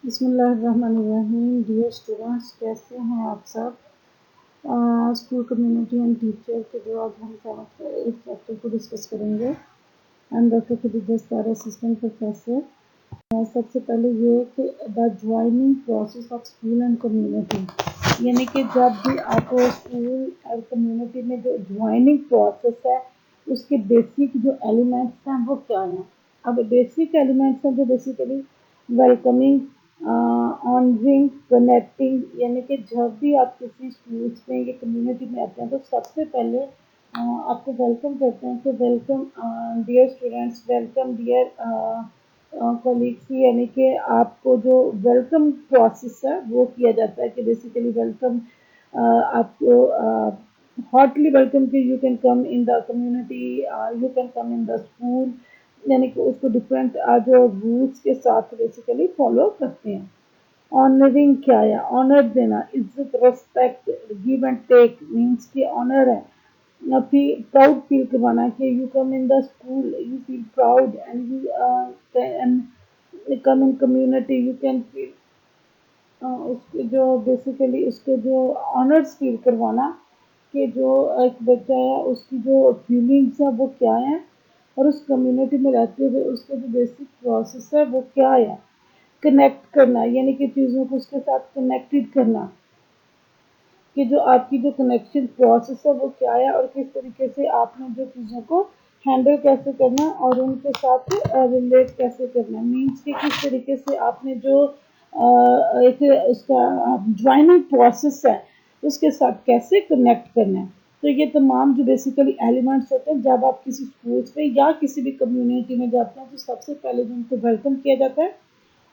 बिस्मिल्लाहिर्रहमानिर्रहीम। Dear students, कैसे हैं आप सब। स्कूल कम्युनिटी एंड टीचर के जो आज हम सेमेस्टर 8 चैप्टर को डिस्कस करेंगे। I am doctor Khadija स्तार, assistant professor. सबसे पहले ये कि the joining process of school and community, यानी कि जब भी आप स्कूल और कम्युनिटी में जो ज्वाइनिंग प्रोसेस है उसके बेसिक जो एलिमेंट्स हैं वो क्या हैं। अब बेसिक एलिमेंट्स हैं जो बेसिकली वेलकमिंग, ऑनरिंग, कनेक्टिंग, यानी कि जब भी आप किसी स्कूल्स में या कम्युनिटी में आते हैं तो सबसे पहले आपको वेलकम करते हैं कि welcome dear students, welcome dear colleagues, यानी कि आपको जो वेलकम प्रोसेस है वो किया जाता है कि बेसिकली वेलकम आपको हॉटली वेलकम कि you can come in the community, you can come in the school, यानी कि उसको डिफरेंट जो रूल्स के साथ बेसिकली फॉलो करते हैं। ऑनरिंग क्या है? ऑनर देना, इज्जत, respect, give and take, means कि ऑनर है। प्राउड फील करवाना कि you come in the school, you feel proud and you come in community, you can feel उसके जो बेसिकली उसके जो ऑनर्स फील करवाना कि जो एक बच्चा है उसकी जो फीलिंग्स है वो क्या है, और उस कम्युनिटी में रहते हुए उसका जो बेसिक प्रोसेस है वो क्या है। कनेक्ट करना, यानी कि चीज़ों को उसके साथ कनेक्टेड करना कि जो आपकी जो कनेक्शन प्रोसेस है वो क्या है और किस तरीके से आपने जो चीज़ों को हैंडल कैसे करना और उनके साथ रिलेट कैसे करना, मीन्स कि किस तरीके से आपने जो एक उसका ज्वाइनिंग प्रोसेस है उसके साथ कैसे कनेक्ट करना है। तो ये तमाम जो बेसिकली एलिमेंट्स होते हैं जब आप किसी स्कूल्स में या किसी भी कम्युनिटी में जाते हैं तो सबसे पहले जो उनको वेलकम किया जाता है,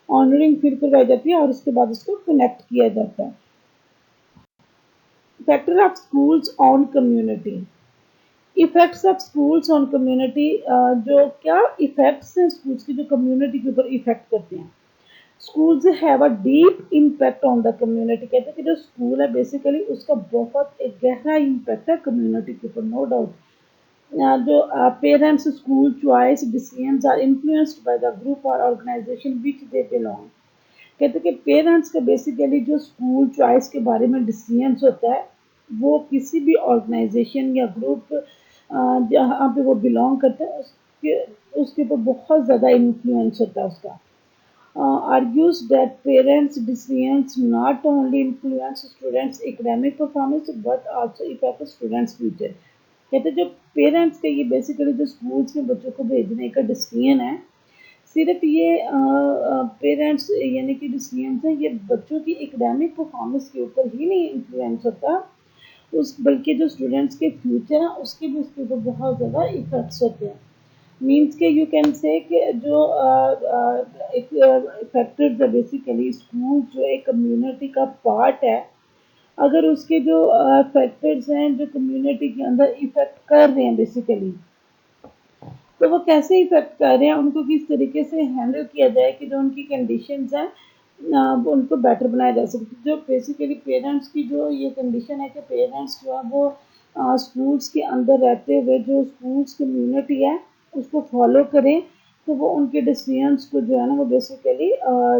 ऑनरिंग फील करवाई जाती है और उसके बाद उसको कनेक्ट किया जाता है। Factor of schools on community, effects of schools on community, जो क्या इफेक्ट्स हैं स्कूल्स की जो कम्युनिटी के ऊपर इफेक्ट करते हैं। Schools have a deep impact on the community, कहते हैं कि जो स्कूल है बेसिकली उसका बहुत एक गहरा इम्पैक्ट है कम्युनिटी के ऊपर, नो डाउट। जो parents school choice decisions are influenced by the group और ऑर्गेनाइजेशन विच दे बिलोंग, कहते हैं कि पेरेंट्स का बेसिकली जो स्कूल चॉइस के बारे में डिसीजंस होता है वो किसी भी ऑर्गेनाइजेशन या ग्रुप जहाँ पे वो बिलोंग करते हैं उसके ऊपर बहुत ज़्यादा इन्फ्लुएंस होता है उसका। argues that parents' decisions not only influence students' academic performance but also affect students' future, कहते हैं जो पेरेंट्स का ये बेसिकली जो स्कूल्स में बच्चों को भेजने का डिसीजन है सिर्फ ये पेरेंट्स यानी कि डिसीजंस है ये बच्चों की एकेडमिक परफॉर्मेंस के ऊपर ही नहीं इन्फ्लुएंस होता उस बल्कि जो स्टूडेंट्स के फ्यूचर है उसके भी उसके ऊपर बहुत ज़्यादा इफेक्ट्स होते हैं। मीन्स के यू कैन से कि जो एक फैक्टर्स है बेसिकली स्कूल जो एक कम्युनिटी का पार्ट है, अगर उसके जो फैक्टर्स हैं जो कम्युनिटी के अंदर इफेक्ट कर रहे हैं बेसिकली, तो वो कैसे इफेक्ट कर रहे हैं उनको किस तरीके से हैंडल किया जाए कि जो उनकी कंडीशंस हैं वो उनको बेटर बनाया जा सके। जो बेसिकली पेरेंट्स की जो ये कंडीशन है कि पेरेंट्स जो है वो स्कूल्स के अंदर रहते हुए जो स्कूल्स कम्युनिटी है उसको फॉलो करें, तो वो उनके डिसीजंस को जो है ना वो बेसिकली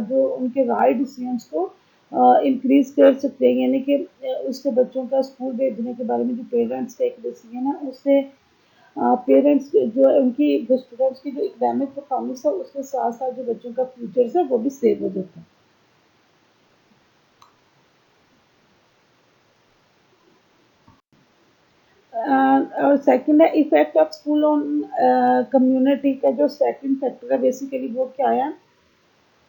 जो उनके राइट डिसीजंस को इंक्रीज कर सकते हैं, यानी कि उससे बच्चों का स्कूल भेजने के बारे में जो पेरेंट्स का एक डिसीजन है उससे पेरेंट्स जो उनकी जो स्टूडेंट्स की जो एकेडमिक परफॉर्मेंस है उसके साथ साथ जो बच्चों का फ्यूचर है वो भी सेव हो जाता है। और सेकंड है effect of school on community का जो सेकंड फैक्टर है बेसिकली वो क्या है,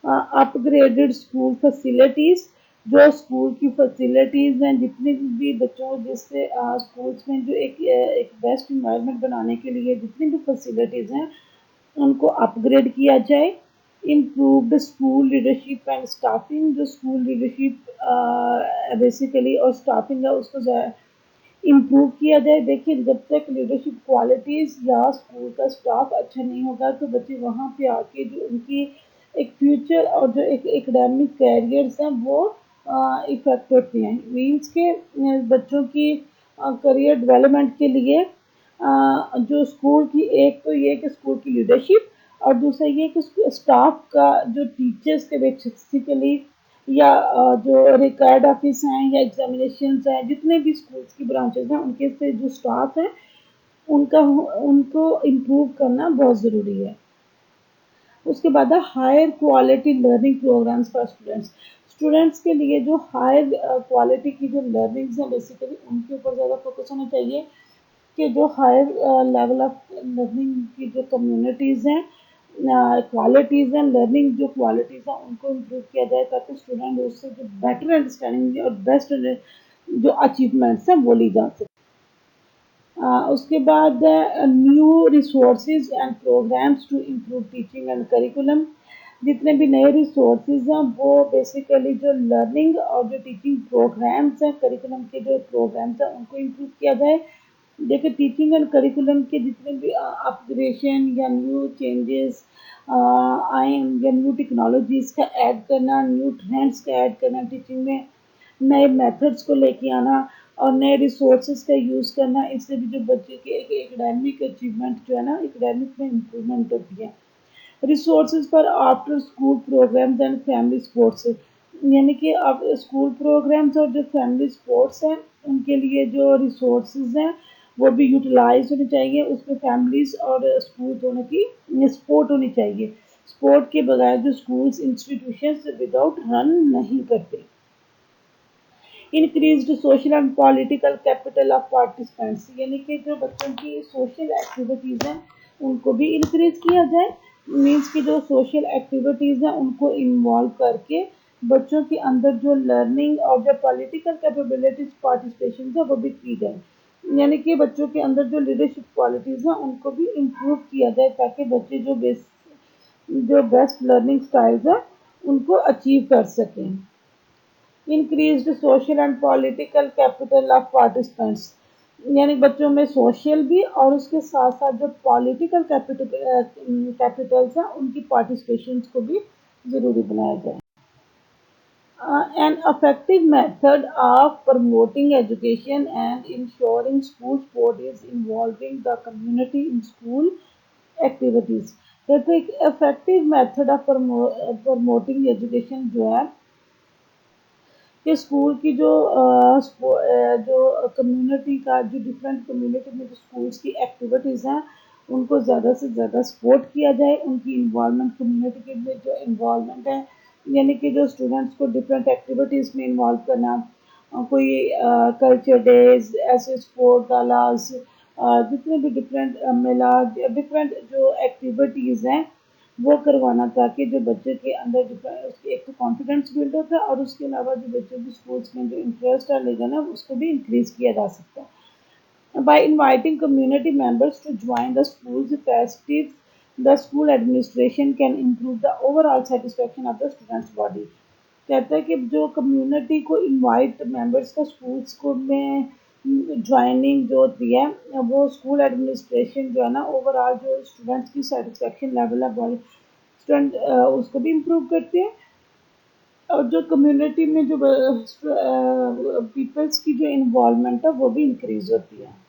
अपग्रेडेड स्कूल फैसिलिटीज़, जो स्कूल की फैसिलिटीज़ हैं जितने भी बच्चों जिससे स्कूल्स में जो एक बेस्ट इन्वायरमेंट बनाने के लिए जितनी भी फैसिलिटीज़ हैं उनको अपग्रेड किया जाए। Improved school leadership and staffing, जो स्कूल लीडरशिप बेसिकली और स्टाफिंग है उसको इम्प्रूव किया जाए। देखिए जब तक लीडरशिप क्वालिटीज़ या स्कूल का स्टाफ अच्छा नहीं होगा तो बच्चे वहाँ पे आके जो उनकी एक फ्यूचर और जो एक एकेडमिक कैरियर्स हैं वो इफेक्ट होते हैं। मीन्स के बच्चों की करियर डेवलपमेंट के लिए जो स्कूल की एक तो ये कि स्कूल की लीडरशिप और दूसरा ये कि स्टाफ का जो टीचर्स के बेसिकली या जो रिकॉर्ड ऑफिस हैं या एग्जामिनेशन हैं, जितने भी स्कूल्स की ब्रांचेस हैं उनके से जो स्टाफ है उनका उनको इम्प्रूव करना बहुत ज़रूरी है। उसके बाद है higher quality learning programmes for students. Students के लिए जो हायर क्वालिटी की जो लर्निंग्स हैं बेसिकली उनके ऊपर ज़्यादा फोकस होना चाहिए कि जो हायर लेवल ऑफ लर्निंग की जो कम्युनिटीज़ हैं, क्वालिटीज़ हैं, लर्निंग जो क्वालिटीज़ हैं उनको इम्प्रूव किया जाए ताकि स्टूडेंट उससे जो बेटर अंडरस्टैंडिंग और बेस्ट जो अचीवमेंट्स हैं वो ली जा सके। उसके बाद new resources and programmes to improve teaching and curriculum. जितने भी नए रिसोर्सेज हैं वो बेसिकली जो लर्निंग और जो टीचिंग प्रोग्राम्स हैं, करिकुलम के जो प्रोग्राम्स हैं उनको इम्प्रूव किया जाए। देखिए टीचिंग एंड करिकुलम के जितने भी अपग्रेडेशन या न्यू चेंजेस आए या न्यू टेक्नोलॉजीज़ का ऐड करना, न्यू ट्रेंड्स का ऐड करना टीचिंग में, नए मेथड्स को लेके आना और नए रिसोर्सेज का यूज़ करना, इससे भी जो बच्चे के एकेडमिक अचीवमेंट जो है ना, एकेडमिक में इम्प्रूवमेंट होती है। Resources for after school programmes and family sports, यानी कि अब स्कूल प्रोग्राम्स और जो फैमिली स्पोर्ट्स हैं उनके लिए जो रिसोर्सेज हैं वो भी यूटिलाइज होने चाहिए। उसमें फैमिलीज और स्कूल दोनों की सपोर्ट होनी चाहिए। सपोर्ट के बगैर जो स्कूल्स इंस्टीट्यूशंस विदाउट रन नहीं करते। Increased social and political capital of participants, यानी कि जो बच्चों की सोशल एक्टिविटीज़ हैं उनको भी इंक्रीज किया जाए। मीन्स कि जो सोशल एक्टिविटीज़ हैं उनको इन्वॉल्व करके बच्चों के अंदर जो लर्निंग और जो पॉलिटिकल कैपेबिलिटीज पार्टिसिपेशन है वो भी की जाए। यानी कि बच्चों के अंदर जो लीडरशिप क्वालिटीज़ हैं उनको भी इम्प्रूव किया जाए ताकि बच्चे जो बेस्ट लर्निंग स्टाइल्स हैं उनको अचीव कर सकें। Increased social and political capital of participants, यानी बच्चों में सोशल भी और उसके साथ साथ जो पॉलिटिकल कैपिटल्स हैं उनकी पार्टिसिपेशन को भी ज़रूरी बनाया जाए। An effective method of promoting education and ensuring school sport is involving the community in school activities। कहते हैं कि effective method of promoting education जो है कि स्कूल की जो कम्युनिटी का जो डिफरेंट कम्युनिटी में जो स्कूल्स की एक्टिविटीज़ हैं उनको ज़्यादा से ज़्यादा सपोर्ट किया जाए। उनकी इन्वॉल्वमेंट कम्युनिटी के में जो इन्वॉल्वमेंट है, यानी कि जो स्टूडेंट्स को डिफरेंट एक्टिविटीज़ में इन्वॉल्व करना, कोई कल्चर डेज, ऐसे स्पोर्ट गालास, जितने भी डिफरेंट मेला, डिफरेंट जो एक्टिविटीज़ हैं वो करवाना ताकि जो बच्चे के अंदर उसके एक तो कॉन्फिडेंस बिल्ड होता है और उसके अलावा जो बच्चों की स्पोर्ट्स में जो इंटरेस्ट है लेगा ना उसको भी इंक्रीज किया जा सकता है। By inviting community members to join the school's festivities, the school administration can improve the overall satisfaction of the students' body। कहता है कि जो कम्युनिटी को इनवाइट मेंबर्स का स्कूल्स को में ज्वाइनिंग जो होती है वो स्कूल एडमिनिस्ट्रेशन जो है ना ओवरऑल जो स्टूडेंट्स की सेटिस्फेक्शन लेवल है बॉडी स्टूडेंट उसको भी इम्प्रूव करते हैं और जो कम्युनिटी में जो पीपल्स की जो इन्वॉल्वमेंट है वो भी इंक्रीज होती है।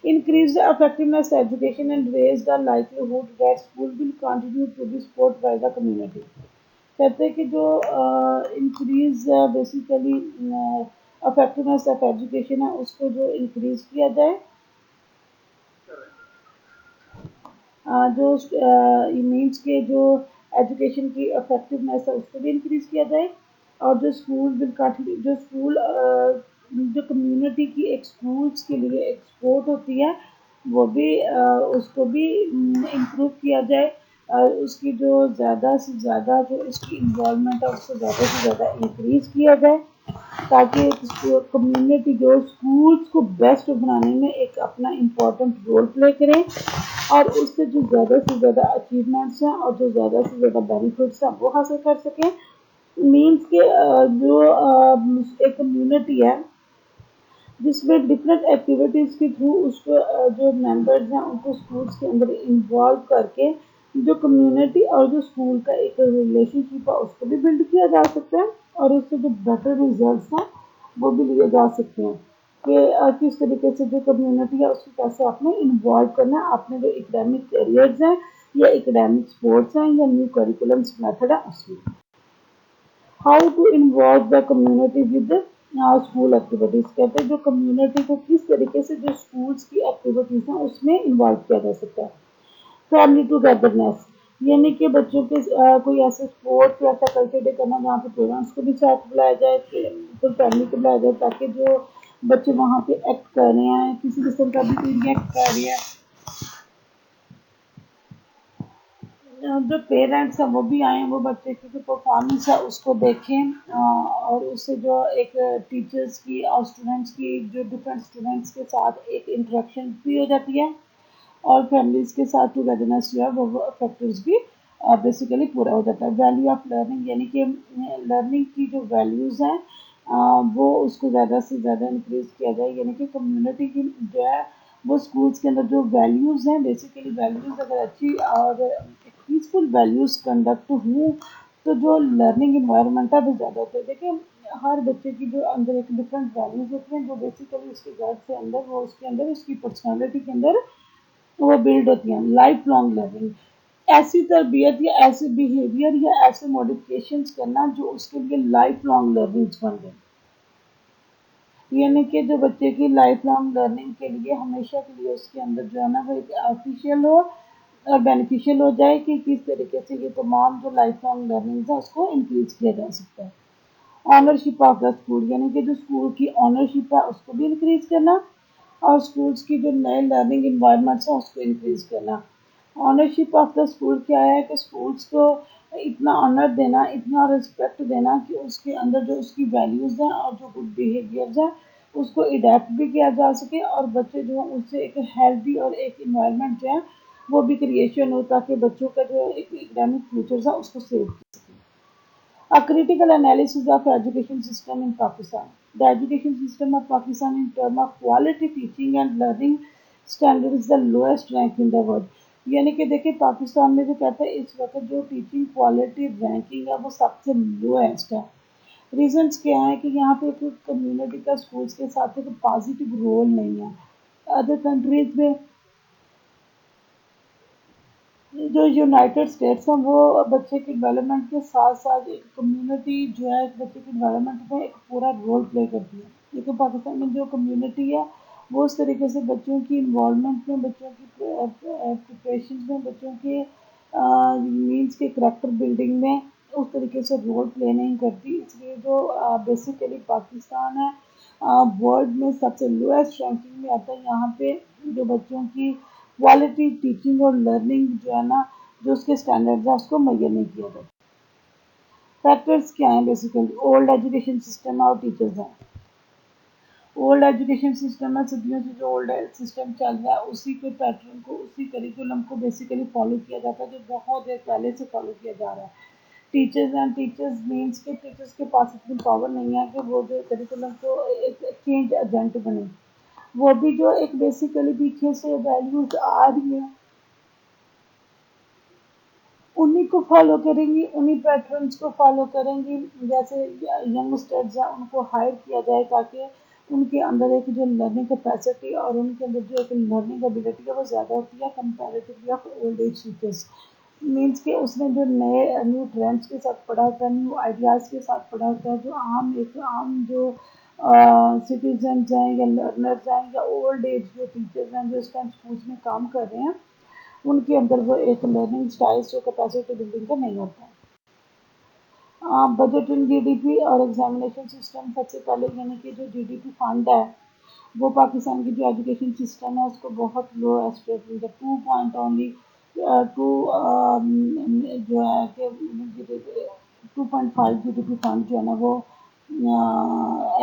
Increase the effectiveness education and raise the likelihood that school will continue to be supported by the community। कहते हैं कि जो increase basically effectiveness of education है उसको जो इंक्रीज किया जाए, जो मीन्स के जो एजुकेशन की इफेक्टिवनेस है उसको भी इंक्रीज किया जाए और जो स्कूल विल कंटिन्यू जो स्कूल जो कम्युनिटी की एक स्कूल्स के लिए एक सपोर्ट होती है वो भी उसको भी इम्प्रूव किया जाए और उसकी जो ज़्यादा से ज़्यादा जो इसकी इन्वॉल्वमेंट है उसको ज़्यादा से ज़्यादा इंक्रीज किया जाए ताकि कम्युनिटी जो स्कूल्स को बेस्ट बनाने में एक अपना इम्पोर्टेंट रोल प्ले करें और उससे जो ज़्यादा से ज़्यादा अचीवमेंट्स हैं और जो ज़्यादा से ज़्यादा बेनिफिट्स हैं वो हासिल कर सकें। मीन्स के जो एक कम्युनिटी है जिसमें डिफरेंट एक्टिविटीज़ के थ्रू उसको जो मेंबर्स हैं उनको स्कूल्स के अंदर इन्वॉल्व करके जो कम्युनिटी और जो स्कूल का एक रिलेशनशिप है उसको भी बिल्ड किया जा सकता है और उससे जो बेटर रिजल्ट्स हैं वो भी लिए जा सकते हैं। कि किस तरीके से जो कम्युनिटी है उसको कैसे आपने इन्वॉल्व करना है, आपने जो एकेडमिक करियर्स हैं या एकेडमिक स्पोर्ट्स हैं या न्यू करिकुलम्स मेथड है उसमें। How to involve the community with school activities, कहते हैं जो कम्युनिटी को किस तरीके से जो स्कूल्स की एक्टिविटीज हैं उसमें इन्वॉल्व किया जा सकता है। फैमिली टूगेदरनेस, यानी कि बच्चों के कोई ऐसे स्पोर्ट्स या ऐसा कल्चर डे करना जहाँ पे पेरेंट्स को भी साथ बुलाया जाए, फिर फैमिली को बुलाया जाए, ताकि जो बच्चे वहाँ पे एक्ट कर रहे हैं किसी किस्म का भी रिएक्ट कर रहे हैं, जो पेरेंट्स हैं वो भी आए, वो बच्चे की जो परफॉर्मेंस है उसको देखें, और उससे जो एक टीचर्स की और स्टूडेंट्स की जो डिफरेंट स्टूडेंट्स के साथ एक इंटरेक्शन भी हो जाती है, और फैमिलीज के साथ टूगेदरनेस जो है वो फैक्टर्स भी बेसिकली पूरा हो जाता है। वैल्यू ऑफ लर्निंग, यानी कि लर्निंग की जो वैल्यूज़ हैं वो उसको ज़्यादा से ज़्यादा इंक्रीज किया जाए, यानी कि कम्युनिटी की जो है वो स्कूल्स के अंदर जो वैल्यूज़ हैं, बेसिकली वैल्यूज़ अगर अच्छी और पीसफुल वैल्यूज़ कंडक्ट हुँ तो जो लर्निंग इन्वायरमेंट है वो ज़्यादा होता है। देखिए हर बच्चे की जो अंदर एक डिफरेंट वैल्यूज़ होती हैं जो बेसिकली उसके घर से अंदर वो उसके अंदर उसकी पर्सनैलिटी के अंदर वो बिल्ड होती हैं। लाइफ लॉन्ग लर्निंग, ऐसी तरबियत या ऐसे बिहेवियर या ऐसे मॉडिफिकेशंस करना जो उसके लिए लाइफ लॉन्ग लर्निंग्स बन गए, यानी कि जो बच्चे की लाइफ लॉन्ग लर्निंग के लिए हमेशा के लिए उसके अंदर जो है ना वो एक ऑफिशियल हो और बेनिफिशियल हो जाए कि किस तरीके से ये तमाम जो लाइफ लॉन्ग लर्निंग है उसको इंक्रीज किया जा सकता है। ऑनरशिप ऑफ द स्कूल, यानी कि जो स्कूल की ऑनरशिप है उसको भी इंक्रीज करना, और स्कूल्स की जो नए लर्निंग इन्वायरमेंट्स हैं उसको इंक्रीज करना। ऑनरशिप ऑफ द स्कूल क्या है कि स्कूल्स को इतना ऑनर देना, इतना रिस्पेक्ट देना कि उसके अंदर जो उसकी वैल्यूज़ हैं और जो गुड बिहेवियर्स हैं उसको अडेप्ट भी किया जा सके, और बच्चे जो हैं उससे एक हेल्दी और एक इन्वायरमेंट जो है वो भी क्रिएशन हो, ताकि बच्चों का जो एक एकेडमिक फ्यूचर है उसको सेव किया सके। A critical analysis of education system in Pakistan. The education system of Pakistan in terms of quality teaching and learning standard is the lowest rank in the world. यानी कि देखिए पाकिस्तान में जो कहते हैं इस वक्त जो टीचिंग क्वालिटी रैंकिंग है वो सबसे लोएस्ट है। रीजंस क्या है कि यहाँ पे एक कम्युनिटी का स्कूल्स के साथ एक पॉजिटिव रोल नहीं है। अदर कंट्रीज में जो यूनाइटेड स्टेट्स हैं वो बच्चे के डेवलपमेंट के साथ साथ एक कम्युनिटी जो है बच्चे के डेवलपमेंट में एक पूरा रोल प्ले करती है, लेकिन पाकिस्तान में जो कम्युनिटी है वो उस तरीके से बच्चों की इन्वॉल्वमेंट में, बच्चों की प्रिपरेशन में, बच्चों के मीन्स के करेक्टर बिल्डिंग में उस तरीके से रोल प्ले नहीं करती, इसलिए जो बेसिकली पाकिस्तान है वर्ल्ड में सबसे लोएस्ट रैंकिंग में आता है। यहाँ पे जो बच्चों की क्वालिटी टीचिंग और लर्निंग जो है ना जो उसके स्टैंडर्ड्स है उसको मैयर नहीं किया जाता। फैक्टर्स क्या हैं, बेसिकली ओल्ड एजुकेशन सिस्टम और टीचर्स हैं। ओल्ड एजुकेशन सिस्टम है, सदियों से जो ओल्ड सिस्टम चल रहा है उसी के पैटर्न को, उसी करिकुलम को बेसिकली फॉलो किया जाता है जो बहुत देर पहले से फॉलो किया जा रहा है। टीचर्स एंड टीचर्स मीन्स के टीचर्स के पास इतनी पावर नहीं है कि वो जो करिकुलम को एक चेंज एजेंट बने, वो भी जो एक बेसिकली पीछे से वैल्यूज आ रही है उन्हीं को फॉलो करेंगी, उन्हीं पैटर्न्स को फॉलो करेंगी। जैसे यंगस्टर्स हैं उनको हायर किया जाए ताकि उनके अंदर एक जो लर्निंग कैपेसिटी और उनके अंदर जो एक लर्निंग एबिलिटी है वो ज़्यादा होती है comparatively of old age teachers. Means कि उसने जो नए न्यू ट्रेंड्स के साथ पढ़ा होता है, न्यू आइडियाज़ के साथ पढ़ा होता है, जो आम जो सिटीजन्स हैं या लर्नर्स हैं या ओल्ड एज जो टीचर्स हैं जो इस टाइम स्कूल्स में काम कर रहे हैं उनके अंदर वो एक लर्निंग स्टाइल्स जो कैपेसिटी बिल्डिंग का नहीं होता है। बजट इन जीडीपी और एग्जामिनेशन सिस्टम, सबसे पहले यानी कि जो जीडीपी फंड है वो पाकिस्तान की जो एजुकेशन सिस्टम है उसको बहुत लो एस्टेट में 2 पॉइंट ओनली टू जो है कि 2.5 जीडीपी फंड जो है ना वो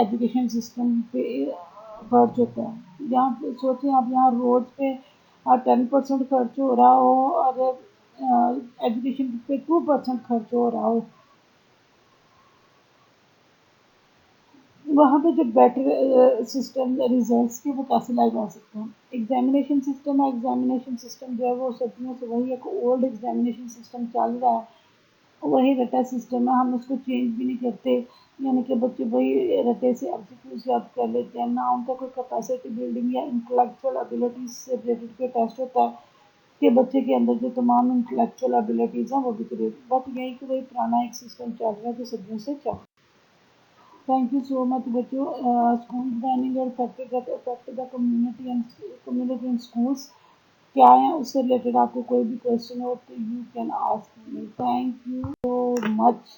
एजुकेशन सिस्टम पे खर्च होता है। यहाँ पे सोचें आप यहाँ रोड पे 10% खर्च हो रहा हो और एजुकेशन पे 2% खर्च हो रहा हो, वहाँ पे जो बेटर सिस्टम रिजल्ट्स के वो कैसे लाए जा सकते हैं। एग्जामिनेशन सिस्टम है, एग्जामिनेशन सिस्टम जो है वो सदियों से वही एक ओल्ड एग्जामिनेशन सिस्टम चल रहा है, वही रटा सिस्टम है, हम उसको चेंज भी नहीं करते। यानी कि बच्चे वही रटे से एमसीक्यूज याद कर लेते हैं, ना उनका कोई कैपेसिटी बिल्डिंग या इंटेलेक्चुअल एबिलिटीज से रिलेटेड कोई टेस्ट होता है कि बच्चे के अंदर जो तमाम इंटेलेक्चुअल एबिलिटीज़ हैं वो भी क्रिएट, बट यही कि वही पुराना एक सिस्टम चल रहा है जो सदियों से चल। थैंक यू सो मच बच्चों। स्कूल बैनिंग और effect the community and schools क्या है, उससे रिलेटेड आपको कोई भी क्वेश्चन हो तो you can ask me. Thank you so much.